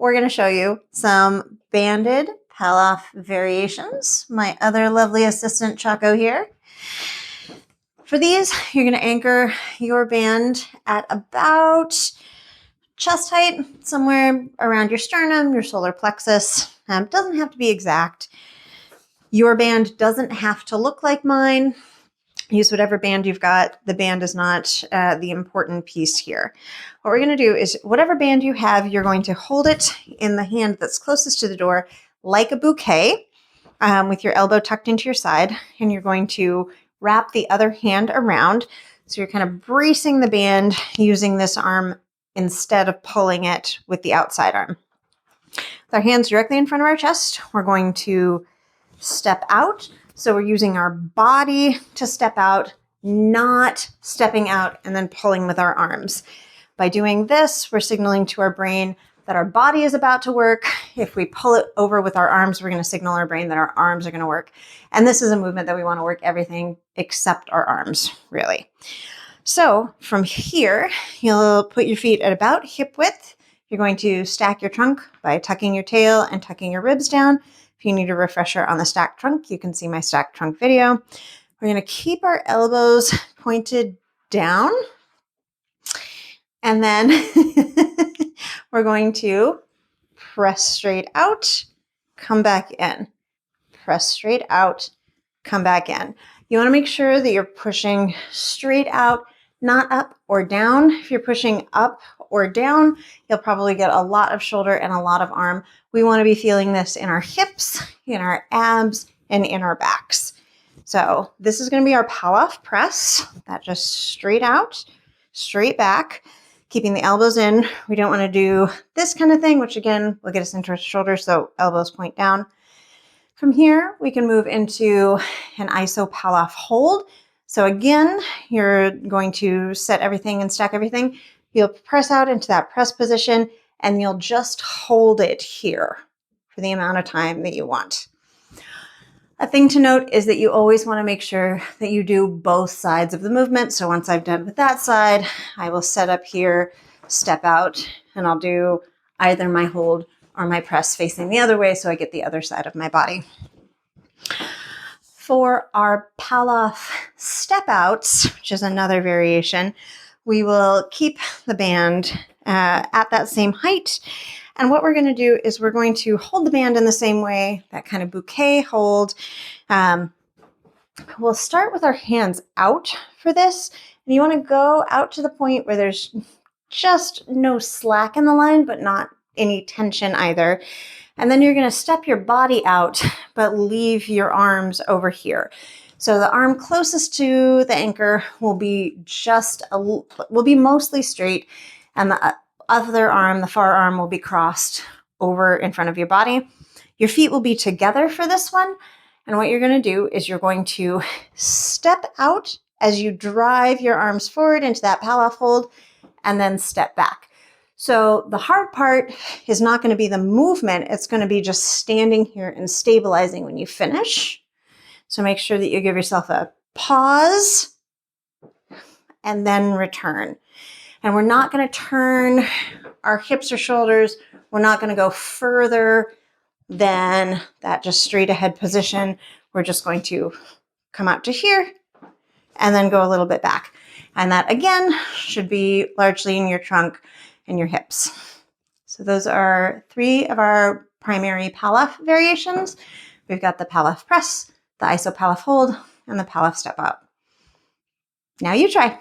we're going to show you some banded Pallof variations. My other lovely assistant, Chaco, here. For these, you're going to anchor your band at about chest height, somewhere around your sternum, your solar plexus. Doesn't have to be exact. Your band doesn't have to look like mine. Use whatever band you've got. The band is not the important piece here. What we're going to do is whatever band you have, you're going to hold it in the hand that's closest to the door like a bouquet with your elbow tucked into your side, and you're going to wrap the other hand around. So you're kind of bracing the band using this arm instead of pulling it with the outside arm. With our hands directly in front of our chest, we're going to step out. So we're using our body to step out, not stepping out and then pulling with our arms. By doing this, we're signaling to our brain that our body is about to work. If we pull it over with our arms, we're going to signal our brain that our arms are going to work. And this is a movement that we want to work everything except our arms, really. So from here, you'll put your feet at about hip width. You're going to stack your trunk by tucking your tail and tucking your ribs down. If you need a refresher on the stacked trunk, you can see my stacked trunk video. We're going to keep our elbows pointed down. And then we're going to press straight out, come back in. Press straight out, come back in. You want to make sure that you're pushing straight out, not up or down. If you're pushing up or down, you'll probably get a lot of shoulder and a lot of arm. We want to be feeling this in our hips, in our abs, and in our backs. So this is going to be our Pallof press. That just straight out, straight back, keeping the elbows in. We don't want to do this kind of thing, which again, will get us into our shoulders, so elbows point down. From here, we can move into an iso Pallof hold. So again, you're going to set everything and stack everything. You'll press out into that press position and you'll just hold it here for the amount of time that you want. A thing to note is that you always want to make sure that you do both sides of the movement. So once I've done with that side, I will set up here, step out, and I'll do either my hold or my press facing the other way so I get the other side of my body. For our Pallof step outs, which is another variation, we will keep the band at that same height. And what we're going to do is we're going to hold the band in the same way, that kind of bouquet hold. We'll start with our hands out for this. And you want to go out to the point where there's just no slack in the line, but not any tension either. And then you're going to step your body out, but leave your arms over here. So the arm closest to the anchor will be mostly straight, and the other arm, the far arm, will be crossed over in front of your body. Your feet will be together for this one. And what you're going to do is you're going to step out as you drive your arms forward into that Pallof hold, and then step back. So the hard part is not going to be the movement. It's going to be just standing here and stabilizing when you finish. So make sure that you give yourself a pause and then return. And we're not going to turn our hips or shoulders. We're not going to go further than that just straight ahead position. We're just going to come out to here and then go a little bit back. And that again should be largely in your trunk and your hips. So those are 3 of our primary Pallof variations. We've got the Pallof press, the iso Pallof hold, and the Pallof step out. Now you try.